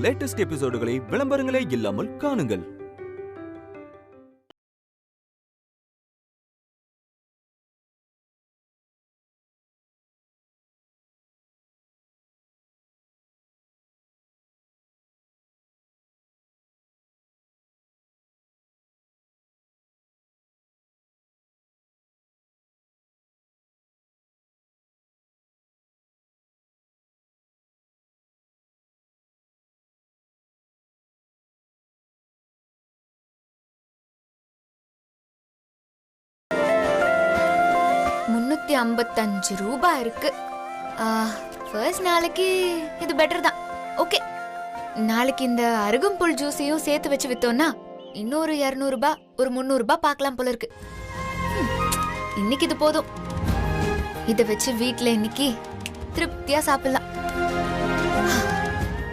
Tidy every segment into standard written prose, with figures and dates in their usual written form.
Latest எபிசோடுகளை விளம்பரங்களே இல்லாமல் காணுங்கள். ₹355 இருக்கு. ஃபர்ஸ்ட் நாளைக்கு இது பெட்டர் தான். ஓகே, நாளைக்கு இந்த அருகம்புல் ஜூஸையும் சேர்த்து வச்சு வித்தோம்னா இன்னொரு ₹200 ஒரு ₹300 பார்க்கலாம் போல இருக்கு. இன்னைக்கு இது போதும். இதை வச்சு வீட்டுல இன்னைக்கு திருப்தியா சாப்பிடலாம்.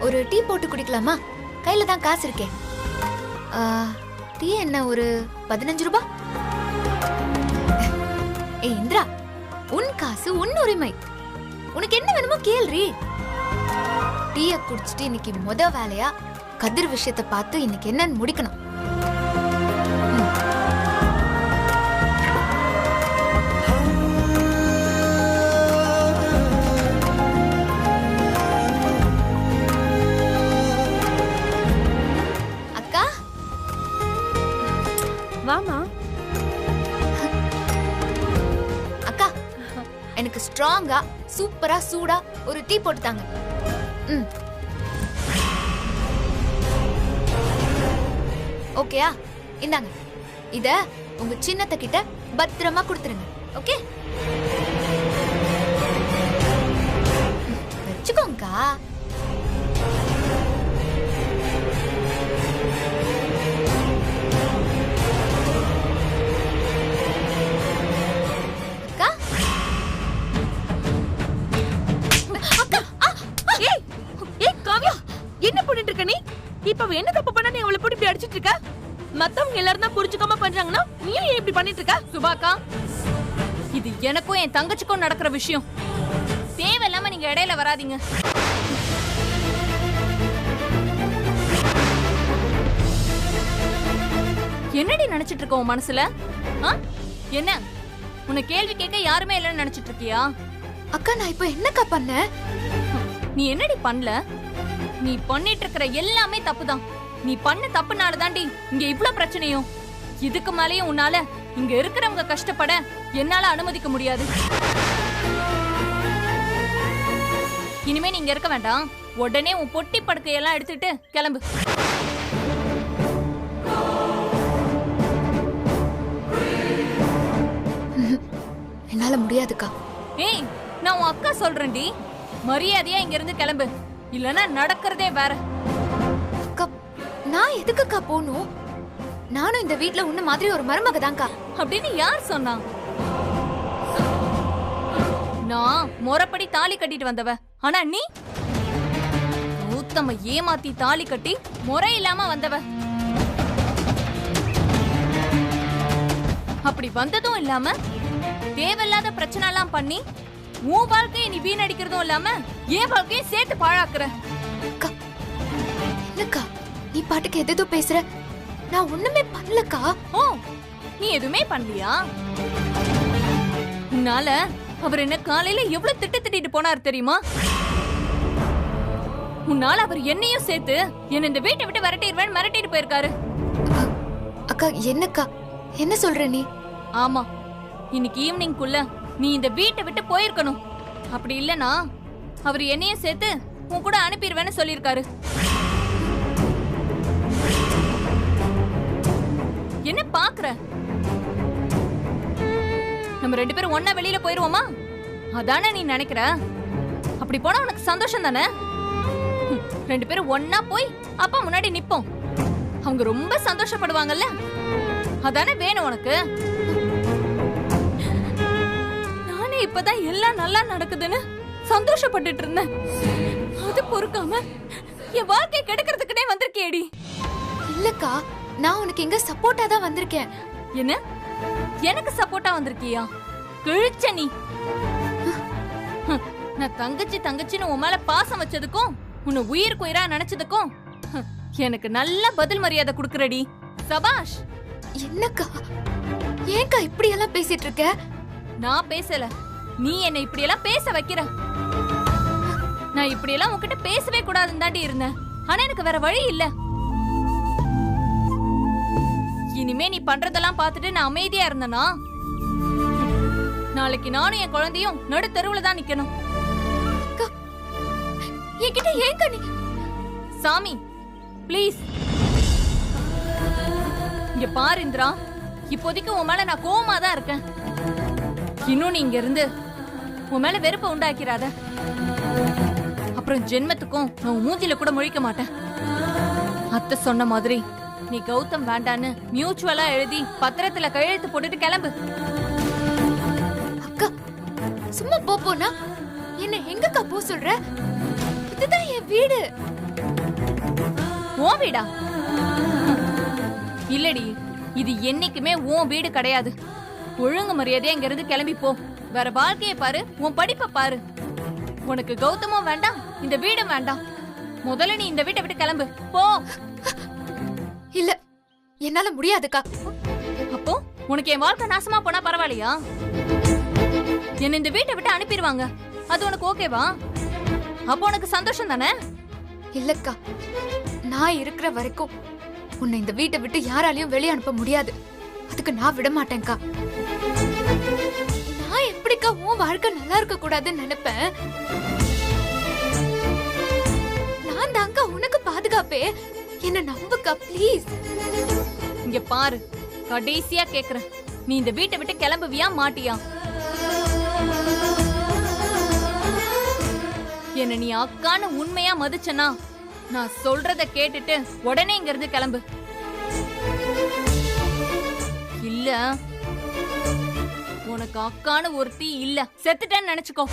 ஒரு டீ போட்டு குடிக்கலாமா? கையில தான் காசு இருக்கே. டீ என்ன ஒரு ₹15? ஏய் இந்திரா, உன் காசு உன் உரிமை. உனக்கு என்ன வேணுமோ கேள்றி. டீய குடிச்சிட்டு இன்னைக்கு முத வேலையா கதிர் விஷயத்தை பார்த்து இன்னைக்கு என்னன்னு முடிக்கணும். அக்கா வாமா. எனக்கு ஸ்ட்ராங்கா சூப்பரா சூடா ஒரு டீ போட்டு தாங்க. ஓகேயா? இந்தாங்க. இத உங்க சின்னத்த கிட்ட பத்திரமா கொடுத்துருங்க. ஓகே, வச்சுக்கோங்கக்கா. என்ன பண்ணிட்டு இருக்க நீ? இப்ப என்ன தப்பு பண்ண நீ அவளை போட்டு இப்படி அடிச்சிட்டு இருக்க? மத்தவங்க எல்லாரும் தான் புரிஞ்சுக்காம பண்றாங்கன்னா நீயும் ஏன் இப்படி பண்ணிட்டு இருக்க? சுபாக்கா, இது எனக்கும் என் தங்கச்சிக்கும் நடக்கிற விஷயம். தேவையில்லாம நீங்க இடையில வராதீங்க. என்னடி நினைச்சிட்டு இருக்க உன் மனசுல? என்ன உன்னை கேள்வி கேட்க யாருமே இல்லைன்னு நினைச்சிட்டு இருக்கியா? அக்கா, நான் இப்ப என்னக்கா பண்ண? நீ என்னடி பண்ணல? நீ பண்ணிட்டு இருக்கிற எல்லாமே தப்புதான். நீ பண்ண தப்புனால தாண்டி இங்க இவ்ளோ பிரச்சனையும். இதுக்கு மேலேயும் உன்னால இங்க இருக்கிறவங்க கஷ்டப்பட என்னால அனுமதிக்க முடியாது. இனிமே நீ இங்க இருக்க வேண்டாம். உடனே உன் பொட்டி படுக்கையெல்லாம் எடுத்துட்டு கிளம்பு. என்னால முடியாதுக்கா. ஏய், நான் உன் அக்கா சொல்றேன்டி, மரியாதையா இங்க இருந்து கிளம்பு. இல்லனா நடக்கிறதே வேற. அக்கா, நான் எதுக்குக்கா போகணும்? நானும் இந்த வீட்ல உன்ன மாதிரி ஒரு மருமக தான்க்கா. அப்படின்னு யார் சொன்னா? நான் முறைப்படி தாலி கட்டிட்டு வந்தவ. ஆனா நீ மூத்தம ஏமாத்தி தாலி கட்டி முறை இல்லாம வந்தவ. அப்படி வந்ததும் இல்லாம தேவையில்லாத பிரச்சனை எல்லாம் பண்ணி உன் வாழ்க்கையை நீ வீணடிக்கிறதும் இல்லாம என் வாழ்க்கையை சேர்த்து பாழாக்குற. என்னக்கா நீ பாட்டுக்கு எதோ பேசுற? நான் ஒண்ணுமே பண்ணலக்கா. ஓ, நீ எதுவுமே பண்ணலையா? உன்னால அவர் என்ன காலையில எவ்வளவு திட்டிட்டு போனார் தெரியுமா? உன்னால அவர் என்னையும் சேர்த்து என்ன இந்த வீட்டை விட்டு விரட்டிடுவேன் மிரட்டிட்டு போயிருக்காரு. அக்கா, என்னக்கா என்ன சொல்ற நீ? ஆமா, இன்னைக்கு ஈவினிங்குள்ள நீ இந்த வீட்டை விட்டு போயிருக்கணும். அப்படி இல்லனா அவர் என்னையும் சேர்த்து உன் கூட அனுப்பிடுவேன்னு சொல்லிருக்காரு. என்ன பாக்குற? நம்ம 2 பேரும் ஒண்ணா வெளியில போயிருவோமா? அதானே நீ நினைக்கிற? அப்படி போனா உனக்கு சந்தோஷம் தானே? 2 பேரும் ஒண்ணா போய் அப்பா முன்னாடி நிப்போம். அவங்க ரொம்ப சந்தோஷப்படுவாங்கல்ல? அதானே வேணும் உனக்கு? இப்பதான் எல்லாம் நல்லா நடக்குதுன்னு சந்தோஷப்பட்டுட்டு இருந்தேன். அது பொறுக்காம என் வாழ்க்கை கெடுக்கிறதுக்குனே வந்திருக்கேடி. இல்லக்கா, நான் உனக்கு எங்க சப்போர்ட்டா தான் வந்திருக்கேன். என்ன எனக்கு சப்போர்ட்டா வந்திருக்கியா? கிழிச்ச நீ. நான் தங்கச்சின்னு உன் மேல பாசம் வச்சதுக்கும் உன்னை உயிருக்கு உயிரா நினைச்சதுக்கும் எனக்கு நல்ல பதில் மரியாதை குடுக்கறடி. சபாஷ். என்னக்கா ஏன்க்கா இப்படி எல்லாம் பேசிட்டு இருக்க? நான் பேசல, நீ என்ன இப்படி எல்லாம் பேச வைக்கிற. நான் இப்படி எல்லாம் உன்கிட்ட பேசவே கூடாதுன்னு தாண்டி இருந்தேன். ஆனா எனக்கு வேற வழி இல்ல. இனிமே நீ பண்றதெல்லாம் பார்த்துட்டு நான் அமைதியா இருந்தேனா, நாளைக்கு நானும் என் குழந்தையும் நடு தெருவுல தான் நிக்கணும். என்கிட்ட ஏன்க்கா நீ? சாமி ப்ளீஸ். இங்க பாரு இந்திரா, இப்போதைக்கு உன் மேல நான் கோவமா தான் இருக்கேன். இன்னும் நீ இங்க இருந்து உன் மேல வெறுப்ப உண்டாக்கிறாத. அப்புறம் ஜென்மத்துக்கும் நான் உன் மூஞ்சில கூட முழிக்க மாட்டேன். அத்தை சொன்ன மாதிரி நீ கௌதம் வேண்டான்னு மியூச்சுவலா எழுதி பத்திரத்துல கையெழுத்து போட்டுட்டு கிளம்பு. அக்கா சும்மா போனா என்ன எங்கக்கா போ சொல்ற? இதுதான் என் வீடு. உன் வீடா? இல்லடி, இது என்னைக்குமே உன் வீடு கிடையாது. ஒழுங்கு மரியாதையா இங்க இருந்து கிளம்பி போ. வேற வாழ்க்கைய பாரு, உன் படிப்ப பாரு. உனக்கு கௌதமும் வேண்டாம், இந்த வீடும் வேண்டாம். முதல்ல நீ இந்த வீட்டை விட்டு கிளம்பு போ. இல்ல என்னால முடியாதுக்கா. அப்போ உனக்கு என் வாழ்க்கை நாசமா போனா பரவாயில்லையா? என்ன இந்த வீட்டை விட்டு அனுப்பிடுவாங்க, அது உனக்கு ஓகேவா? அப்போ உனக்கு சந்தோஷம் தானே? இல்லக்கா, நான் இருக்கிற வரைக்கும் உன்னை இந்த வீட்டை விட்டு யாராலையும் வெளியே அனுப்ப முடியாது. அதுக்கு நான் விட மாட்டேன்க்கா. நான் எப்படிக்கா உன் வாழ்க்கை நல்லா இருக்க கூடாதுன்னு நினைப்பேன்? நான் தாங்க உனக்கு பாதுகாப்பே. என்ன நம்புக்கா ப்ளீஸ். இங்க பாரு, கடைசியா கேக்குறேன், நீ இந்த வீட்டை விட்டு கிளம்புவியா மாட்டியா? என்ன நீ அக்கான்னு உண்மையா மதிச்சனா நான் சொல்றத கேட்டுட்டு உடனே இங்க இருந்து கிளம்பு. இல்ல உனக்கு அக்கான்னு ஒருத்தி இல்ல, செத்துட்டேன்னு நினைச்சுக்கோ.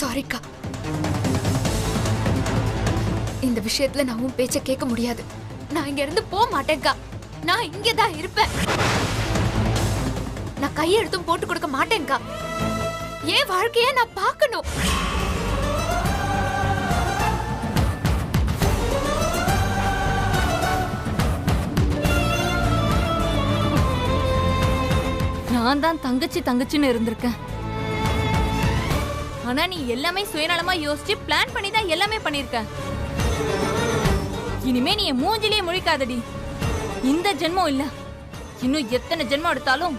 சாரிக்கா, இந்த விஷயத்துல நான் உன் பேச்ச கேட்க முடியாது. நான் இங்க இருந்து போக மாட்டேன்க்கா. நான் இங்கதான் இருப்பேன். நான் கையெழுத்தும் போட்டு கொடுக்க மாட்டேன்க்கா. என் வாழ்க்கைய நான் பார்க்கணும். நான் தான் தங்கச்சி தங்கச்சின்னு இருந்திருக்கேன். ஆனா நீ எல்லாமே சுயநலமா யோசிச்சு பிளான் பண்ணி தான் எல்லாமே பண்ணிருக்க. இனிமே நீ என் மூஞ்சிலேயே முழிக்காதடி. இந்த ஜென்மம் இல்ல, இன்னும் எத்தனை ஜென்மம் எடுத்தாலும்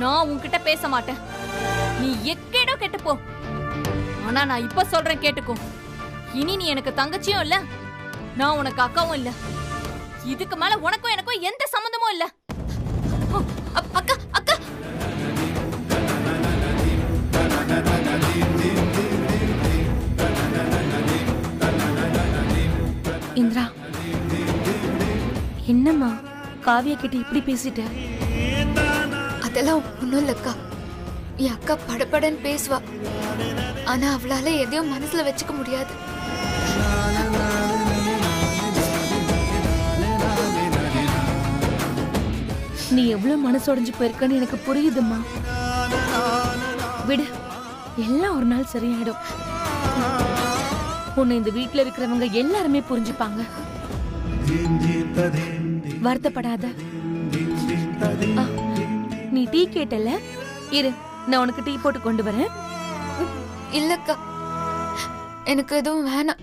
நான் உன்கிட்ட பேச மாட்டேன். நீ எக்கேடோ கெட்டுப்போ. ஆனா நான் இப்ப சொல்றேன் கேட்டுக்கோ. இனி நீ எனக்கு தங்கச்சியும் இல்ல, நான் உனக்கு அக்காவும் இல்ல. இதுக்கு மேல உனக்கும் எனக்கும் எந்த சம்பந்தமும் இல்ல. அக்கா அக்கா, இந்திரா, என்னம்மா காவியா கிட்ட இப்படி பேசிட்ட? அதெல்லாம் ஒண்ணும் இல்லக்கா. என் அக்கா படபடன்னு பேசுவா. ஆனா அவளால எதையும் மனசுல வச்சுக்க முடியாது. நீ எவ்வளவு மனசொடைஞ்சு போயிருக்கன்னு எனக்கு புரியுதும்மா. விடு, எல்லாம் ஒரு நாள் சரியாயிடும். உன்னை இந்த வீட்டுல இருக்கிறவங்க எல்லாருமே புரிஞ்சுப்பாங்க. வருத்தப்படாத. நீ டீ கேட்டல, இரு நான் உனக்கு டீ போட்டு கொண்டு வரேன். இல்லக்கா, எனக்கு எதுவும் வேணாம்.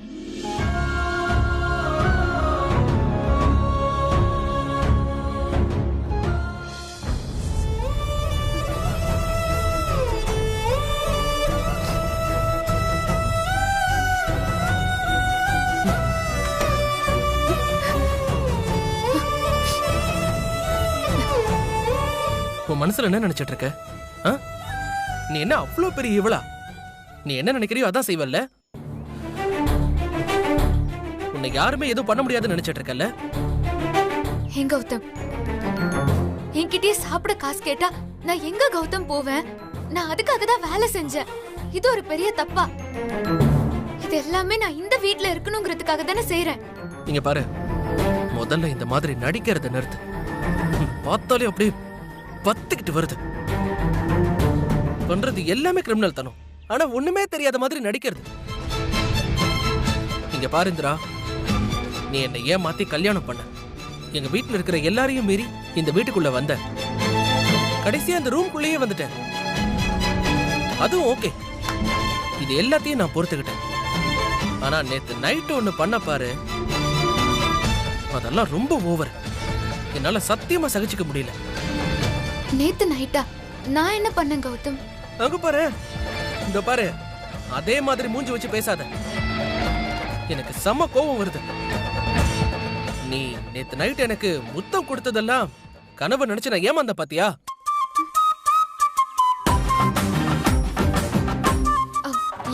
உன் மனசுல என்ன நினைச்சிட்டு இருக்க? நீ என்ன அவ்வளவு பெரிய இவளா? நீ என்ன நினைக்கிறியோ அதான் செய்வல்ல. உன்னை யாருமே எதுவும் பண்ண முடியாதுன்னு நினைச்சிட்டு இருக்கல்ல. எங்க கௌதம், என்கிட்டயே சாப்பிட காசு கேட்டா நான் எங்க கௌதம் போவேன்? நான் அதுக்காக தான் வேலை செஞ்சேன். இது ஒரு பெரிய தப்பா? இது எல்லாமே நான் இந்த வீட்ல இருக்கணுங்கிறதுக்காக தானே செய்யறேன். இங்க பாரு, முதல்ல இந்த மாதிரி நடிக்கிறத நிறுத்து. பார்த்தாலே அப்படியே பத்துக்கிட்டு வருது. பண்றது எல்லாமே கிரிமினல் தனம், ஆனா ஒண்ணுமே தெரியாத மாதிரி நடிக்கிறது. இங்க பாரு இந்திரா, நீ என்னை ஏமாத்தி கல்யாணம் பண்ண, எங்க வீட்டுல இருக்கிற எல்லாரையும் மீறி இந்த வீட்டுக்குள்ள வந்த, கடைசியா இந்த ரூம்குள்ளேயே வந்துட்டேன். அதுவும் ஓகே, இது எல்லாத்தையும் நான் பொறுத்துக்கிட்டேன். ஆனா நேத்து நைட்டு ஒண்ணு பண்ண பாரு, அதெல்லாம் ரொம்ப ஓவர். என்னால சத்தியமா சகிச்சுக்க முடியல. நேத்து நைட்டா? நான் என்ன பண்ணேன் கௌதம்? அங்க பாரு, இந்த பாரு, அதே மாதிரி மூஞ்சி வச்சு பேசாத. எனக்கு செம்ம கோபம் வருது. நீ நேத்து நைட் எனக்கு முத்தம் கொடுத்ததெல்லாம் கனவு நினைச்சு நான் ஏமாந்த பாத்தியா?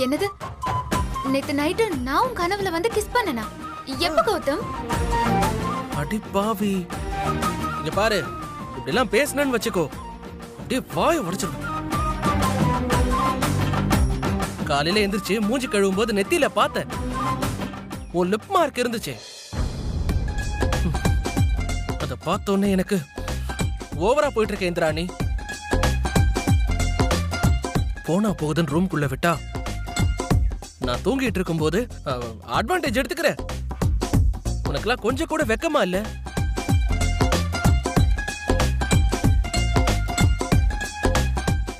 என்னது? நேத்து நைட்டு நான் உன் கனவுல வந்து கிஸ் பண்ணனா? எப்ப கௌதம்? அடி பாவி, இங்க பாரு, இப்படி எல்லாம் பேசணும்னு வச்சுக்கோ, அப்படியே வாயை உடைச்சிடும். காலையில எந்திரிச்சு மூஞ்சி கழுவும் போது நெத்தியில பார்த்தேன், உன் லிப் மார்க் இருந்துச்சு. அத பார்த்தோன்னே எனக்கு ஓவரா போயிட்டு இருக்க இந்திராணி. போனா போகுதுன்னு ரூம்குள்ள விட்டா நான் தூங்கிட்டு இருக்கும் போது அட்வான்டேஜ் எடுத்துக்கிற. உனக்கெல்லாம் கொஞ்சம் கூட வெக்கமா இல்ல?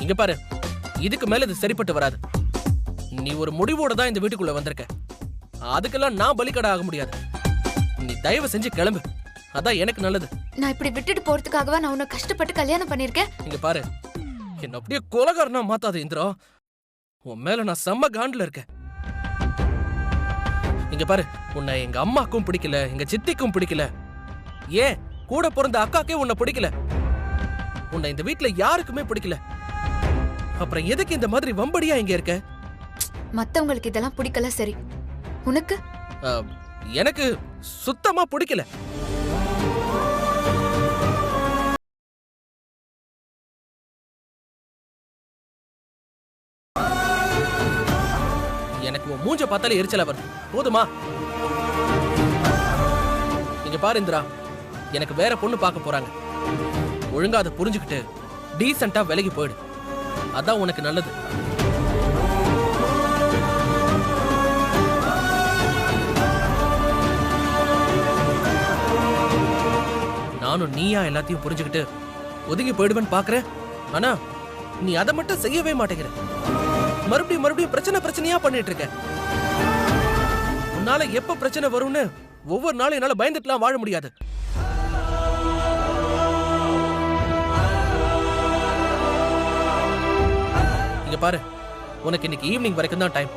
இங்க பாரு, இதுக்கு மேல இது சரிப்பட்டு வராது. நீ ஒரு முடிவோட தான் இந்த வீட்டுக்குள்ள வந்திருக்க, அதுக்கெல்லாம் நான் பலிக்கடை ஆக முடியாது. நீ தயவு செஞ்சு கிளம்பு, அதான் எனக்கு நல்லது. நான் இப்படி விட்டுட்டு போறதுக்காகவா நான் உன்னை கஷ்டப்பட்டு கல்யாணம் பண்ணிருக்கேன்? இங்க பாரு, என்ன அப்படியே கொலகாரனா மாத்தாத இந்திரா. உன் மேல நான் செம்ம காண்டுல இருக்கேன். இங்க பாரு, உன்னை எங்க அம்மாக்கும் பிடிக்கல, எங்க சித்திக்கும் பிடிக்கல, ஏன் கூட பிறந்த அக்காக்கே உன்னை பிடிக்கல, உன்னை இந்த வீட்டுல யாருக்குமே பிடிக்கல. அப்புறம் எதுக்கு இந்த மாதிரி வம்படியா இங்க இருக்க? மத்தவங்களுக்கு இதெல்லாம் பிடிக்கல, சரி. உனக்கு? எனக்கு சுத்தமா பிடிக்கல. எனக்கு உன் மூஞ்ச பார்த்தாலே எரிச்சலா வருது, போதுமா? இங்க பாரு இந்திரா, எனக்கு வேற பொண்ணு பார்க்க போறாங்க. ஒழுங்கா அதை புரிஞ்சுக்கிட்டு டீசெண்டா விலகி போயிடு, அதான் உனக்கு நல்லது. நானும் நீயா எல்லாத்தையும் புரிஞ்சுக்கிட்டு ஒதுங்கி போயிடுவேன்னு பாக்குற, ஆனா நீ அதை மட்டும் செய்யவே மாட்டேங்கிற. மறுபடியும் மறுபடியும் பிரச்சனையா பண்ணிட்டு இருக்க. உன்னால எப்ப பிரச்சனை வரும்னு ஒவ்வொரு நாளும் என்னால பயந்துட்டுலாம் வாழ முடியாது. இங்க பாரு, உனக்கு இன்னைக்கு ஈவினிங் வரைக்கும் தான் டைம்.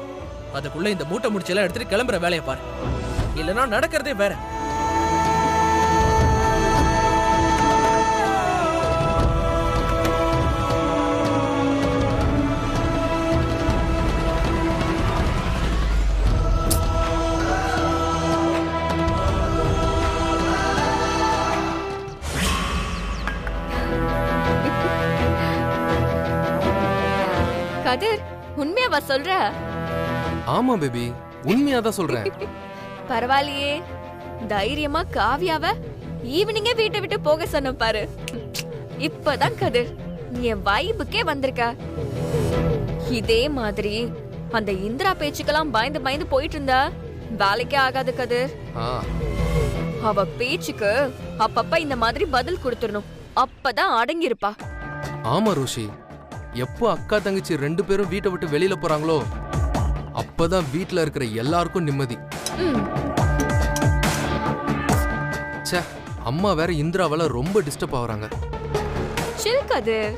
அதுக்குள்ள இந்த மூட்டை முடிச்செல்லாம் எடுத்துட்டு கிளம்புற வேலையை பாரு, இல்லைன்னா நடக்கிறதே வேற. கதிர், உண்மையாவா சொல்ற? ஆமா பேபி, உண்மையா தான் சொல்றேன். பரவாயில்லையே, தைரியமா காவியாவ ஈவினிங்கே வீட்டை விட்டு போக சொன்ன பாரு. இப்பதான் கதிர் நீ என் வைபுக்கே வந்திருக்க. இதே மாதிரி அந்த இந்திரா பேச்சுக்கெல்லாம் பயந்து பயந்து போயிட்டு இருந்தா வேலைக்கே ஆகாது கதிர். அவ பேச்சுக்கு அப்பப்ப இந்த மாதிரி பதில் கொடுத்துடணும், அப்பதான் அடங்கி இருப்பா. ஆமா ரோஷி, எப்போ அக்கா தங்கச்சி 2 பேரும் வீட்டை விட்டு வெளியில போறாங்களோ அப்பதான் வீட்டுல இருக்கிற எல்லாருக்கும் நிம்மதி. ச்சே, அம்மா வேற இந்திராவால ரொம்ப டிஸ்டர்ப் ஆகுறாங்க. சில் கதிர்,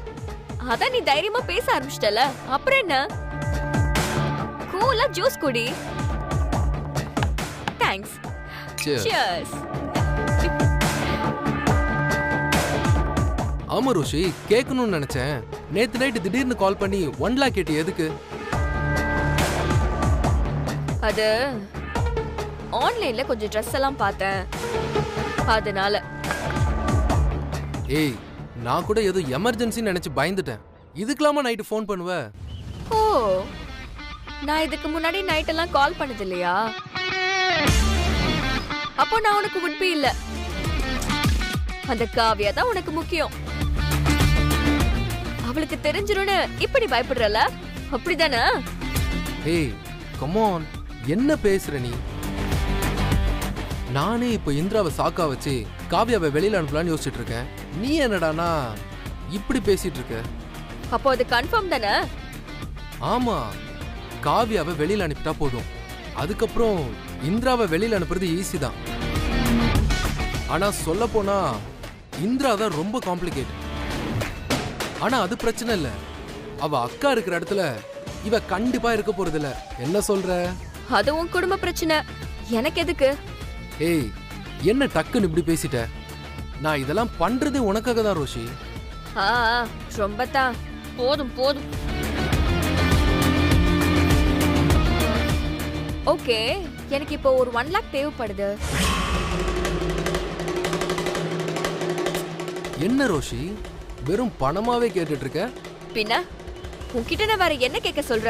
அதான் நீ தைரியமா பேச ஆரம்பிச்சிட்டல, அப்புறம் என்ன? கூலா ஜூஸ் குடி. தேங்க்ஸ். Cheers. ஆமா ரோஷி, கேட்கணும்னு நினைச்சேன். நேத்து நைட்டு திடீர்னு கால் பண்ணி 1 lakh கேட்டி, எதுக்கு? அது ஆன்லைன்ல கொஞ்சம் ட்ரெஸ் எல்லாம் பார்த்தேன், அதனால. ஏய், நான் கூட ஏதோ எமர்ஜென்சின்னு நினைச்சு பயந்துட்டேன். இதுக்கெல்லாமா நைட்டு ஃபோன் பண்ணுவ? ஓ, நான் இதுக்கு முன்னாடி நைட் எல்லாம் கால் பண்ணது இல்லையா? அப்போ நான் உனக்கு உட்பி இல்ல. அந்த காவியா தான் உனக்கு முக்கியம். அவளுக்கு தெரிஞ்சிரும்னு இப்படி பயப்படுறல, அப்படிதானே? ஏய் கமான், என்ன பேசுற நீ? நானே இப்போ இந்திராவை சாக்கா வச்சு காவியாவை வெளியில அனுப்பலான்னு யோசிச்சுட்டு இருக்கேன். நீ என்னடானா இப்படி பேசிட்டு இருக்க? அப்போ அது கன்ஃபார்ம் தானே? ஆமா, காவியாவை வெளியில அனுப்பிட்டா போதும். அதுக்கப்புறம் இந்திராவை வெளியில அனுப்புறது ஈஸி தான். ஆனா சொல்ல போனா இந்திரா தான் ரொம்ப காம்ப்ளிகேட். ஆனா அது பிரச்சனை இல்ல, அவ அக்கா இருக்கிற இடத்துல இவ கண்டிப்பா இருக்க போறது இல்ல. என்ன சொல்ற? அது உன் குடும்ப பிரச்சனை, எனக்கு எதுக்கு? ஏய், என்ன டக்குன்னு இப்படி பேசிட்ட? நான் இதெல்லாம் பண்றதே உனக்காக தான் ரோஷி. ஆ ரொம்ப தான். போதும் போதும். ஓகே, எனக்கு இப்போ ஒரு 1 lakh தேவைப்படுது. என்ன ரோஷி, வெறும் பணமாவே கேட்டுட்டு இருக்க? பின்ன உன்கிட்ட நான் வேற என்ன கேட்க சொல்ற?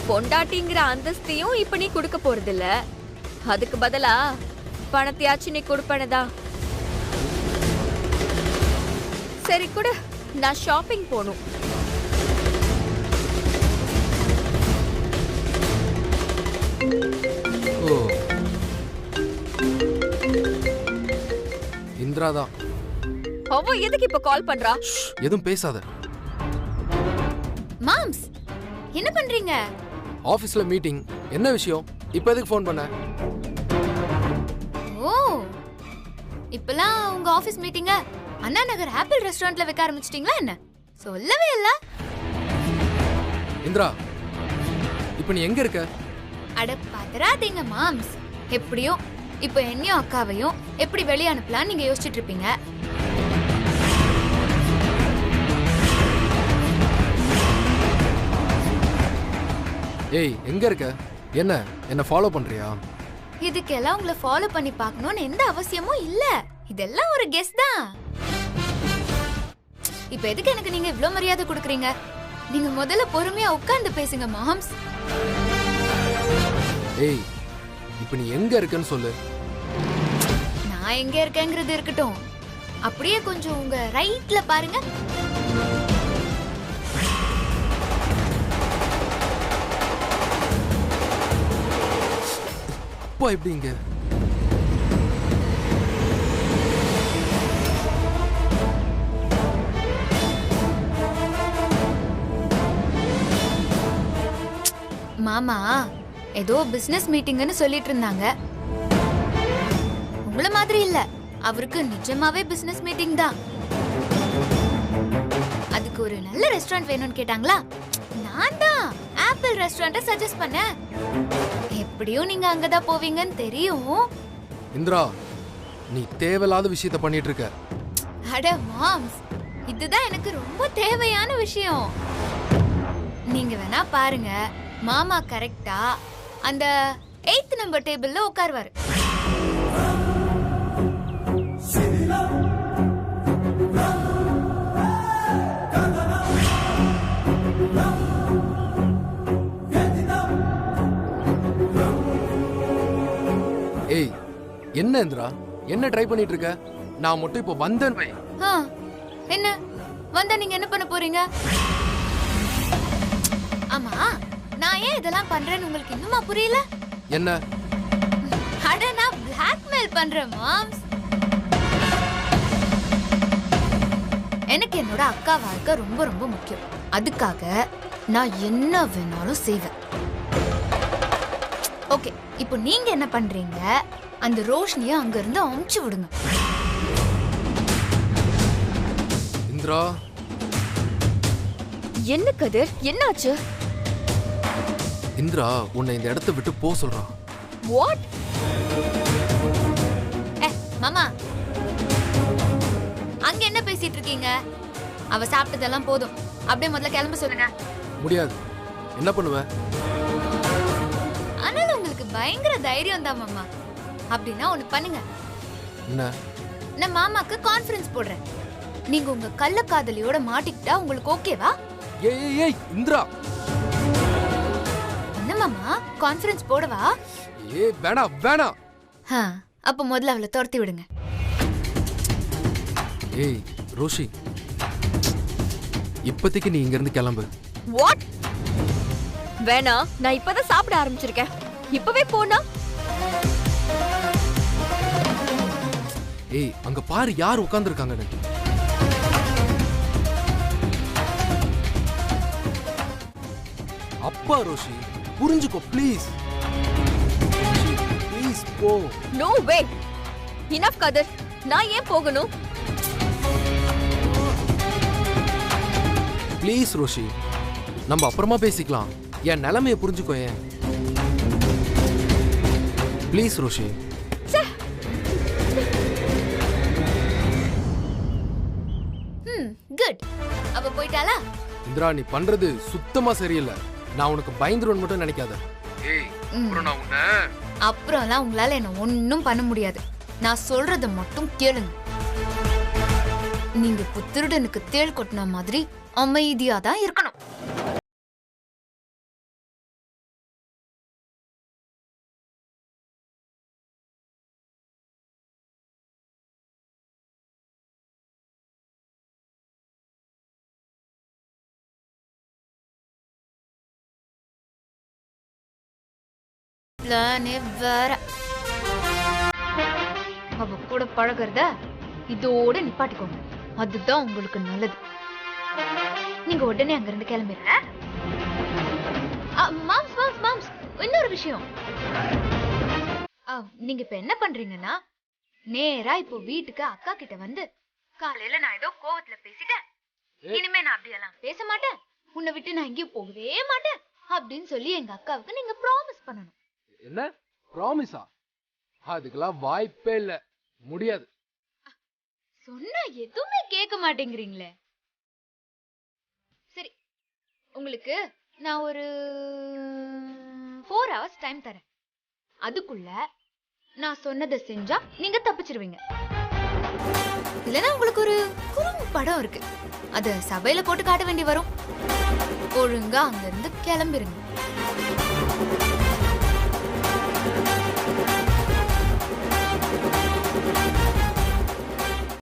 பொண்டாட்டிங்கிற அந்தஸ்தையும் இப்ப நீ கொடுக்க போறது இல்ல, அதுக்கு பதிலா பணத்தையாச்சும் நீ கொடுப்பனதா? சரி கொடு, நான் ஷாப்பிங் போகணும். ஓ, இந்திரா தான். அவ எதுக்கு இப்ப கால் பண்றா? எதுவும் பேசாத. மாம்ஸ், என்ன பண்றீங்க? ஆபீஸ்ல மீட்டிங். என்ன விஷயம்? இப்ப எதுக்கு ஃபோன் பண்ண? ஓ, இப்பலாம் உங்க ஆபீஸ் மீட்டிங்க அண்ணா நகர் ஆப்பிள் ரெஸ்டாரண்ட்ல வைக்க ஆரம்பிச்சிட்டீங்களா என்ன? சொல்லவே இல்ல. இந்திரா, இப்ப நீ எங்க இருக்க? அட பதறாதீங்க மாம்ஸ். எப்படியோ இப்போ என்னையும் அக்காவையும் எப்படி வெளியே அனுப்பலாம் நீங்க யோசிச்சுட்டு இருப்பீங்க. ஏய், எங்க இருக்க? என்ன ஃபாலோ பண்றியா? இதுக்கெல்லாம் உங்களை ஃபாலோ பண்ணி பார்க்கணும்னு எந்த அவசியமும் இல்ல. இதெல்லாம் ஒரு கெஸ் தான். இப்போ எதுக்கு எனக்கு நீங்க இவ்ளோ மரியாதை கொடுக்குறீங்க? நீங்க முதல்ல பொறுமையா உட்கார்ந்து பேசுங்க மாம்ஸ். ஏய், இப்ப நீ எங்க இருக்கன்னு சொல்லு. நான் எங்க இருக்கேங்கிறது இருக்கட்டும், அப்படியே கொஞ்சம் உங்க ரைட்ல பாருங்க. அப்பா எப்படி இங்க? மாமா ஏதோ பிசினஸ் மீட்டிங்னு சொல்லிட்டு இருந்தாங்க. உங்கள மாதிரி இல்ல, அவருக்கு நிஜமாவே பிசினஸ் மீட்டிங் தான். அதுக்கு ஒரு நல்ல ரெஸ்டாரண்ட் வேணும்னு கேட்டாங்களா? நான் தான் ஆப்பிள் ரெஸ்டாரண்ட சஜஸ்ட் பண்ணேன். எப்படியும் நீங்க அங்கதான் போவீங்கன்னு தெரியும். இந்திரா, நீ தேவையில்லாத விஷயத்த பண்ணிட்டு இருக்க. அட மாம்ஸ், இதுதான் எனக்கு ரொம்ப தேவையான விஷயம். நீங்க வேணா பாருங்க, மாமா கரெக்டா அந்த 8th நம்பர் டேபிள்ல உட்காருவாரு. ஏய், என்ன இந்திரா, என்ன ட்ரை பண்ணிட்டு இருக்க? நான் மட்டும் இப்போ வந்தேன் வை. என்ன வந்தா நீங்க என்ன பண்ண போறீங்க? ஆமா, நான் ஏன் இதெல்லாம் பண்றேன்னு உங்களுக்கு இன்னுமா புரியல? என்ன? அட நான் பிளாக்மெயில் பண்றேன் மாம்ஸ். எனக்கு என்னோட அக்கா வாழ்க்கை ரொம்ப ரொம்ப முக்கியம். அதுக்காக நான் என்ன வேணாலும் செய்வேன். ஓகே, இப்போ நீங்க என்ன பண்றீங்க? அந்த ரோஷினியை அங்க இருந்து அமுச்சு விடுங்க. இந்திரா, என்ன கதிர், என்னாச்சு? இந்திரா உன்னை இந்த இடத்தை விட்டு போ சொல்றான். வாட்? மாமா, அங்க என்ன பேசிட்டு இருக்கீங்க? அவ சாப்பிட்டதெல்லாம் போதும், அப்படியே முதல்ல கிளம்ப சொல்லுங்க. முடியாது. என்ன பண்ணுவ? ஆனாலும் உங்களுக்கு பயங்கர தைரியம் தான் மாமா. அப்படின்னா ஒண்ணு பண்ணுங்க, என்ன? நான் மாமாக்கு கான்ஃபரன்ஸ் போடுறேன். நீங்க உங்க கள்ளக்காதலியோட மாட்டிக்கிட்டா உங்களுக்கு ஓகேவா? ஏய் ஏய் ஏய் இந்திரா, என்ன மாமா, கான்ஃபரன்ஸ் போடவா? ஏய் வேணாம் வேணாம். அப்ப முதல்ல அவளை துரத்தி விடுங்க. ஏய் ரோஷி, இப்போதைக்கு நீ இங்க இருந்து கிளம்பு. வாட்? வேணா, நான் இப்பதான் சாப்பிட ஆரம்பிச்சிருக்கேன். இப்பவே போனா? ஏய் அங்க பாரு யார் உட்கார்ந்துருக்காங்கன்னு. அப்பா ரோஷி புரிஞ்சுக்கோ ப்ளீஸ். ப்ளீஸ் போ. No way. இனஃப் கதர். நான் ஏன் போகணும்? ப்ளீஸ் ரோஷி, நம்ம அப்புறமா பேசிக்கலாம். என் நிலைமையை புரிஞ்சுக்கோ. ஏன் ப்ளீஸ் ரோஷி. குட். அப்ப போயிட்டாளா? இந்திரா நீ பண்றது சுத்தமா சரியில்லை. நான் உனக்கு பயந்துருவன் மட்டும் நினைக்காத. ஏய் அப்புறம் நான் உன்னை அப்புறம்லாம் உங்களால என்ன ஒன்னும் பண்ண முடியாது. நான் சொல்றத மட்டும் கேளுங்க. நீங்க புத்திருடனுக்கு தேள் கொட்டின மாதிரி அமைதியா தான் இருக்கணும். பிளானே வேற. அவ கூட பழகிறத இதோட நிப்பாட்டிக்கோங்க. அதுதான் உங்களுக்கு நல்லது. நீங்க உடனே அங்க இருந்து கிளம்பிடுங்க. மாம்ஸ் மாம்ஸ் மாம்ஸ், இன்னொரு விஷயம். நீங்க இப்ப என்ன பண்றீங்கன்னா, நேரா இப்போ வீட்டுக்கு அக்கா கிட்ட வந்து, காலையில நான் ஏதோ கோவத்துல பேசிட்டேன், இனிமே நான் அப்படியெல்லாம் பேச மாட்டேன், உன்னை விட்டு நான் எங்கேயும் போகவே மாட்டேன் அப்படின்னு சொல்லி எங்க அக்காவுக்கு நீங்க ப்ராமிஸ் பண்ணணும். என்ன ப்ராமிஸா? அதுக்கெல்லாம் வாய்ப்பே இல்ல, முடியாது. சொன்னா எதுவுமே கேட்க மாட்டேங்கிறீங்களே. சரி, உங்களுக்கு நான் ஒரு 4 hours டைம் தரேன். அதுக்குள்ள நான் சொன்னதை செஞ்சா நீங்க தப்பிச்சிருவீங்க. இல்லைன்னா உங்களுக்கு ஒரு குறும்பு படம் இருக்கு, அத சபையில போட்டு காட்ட வேண்டி வரும். ஒழுங்கா அங்க இருந்து கிளம்பிருங்க.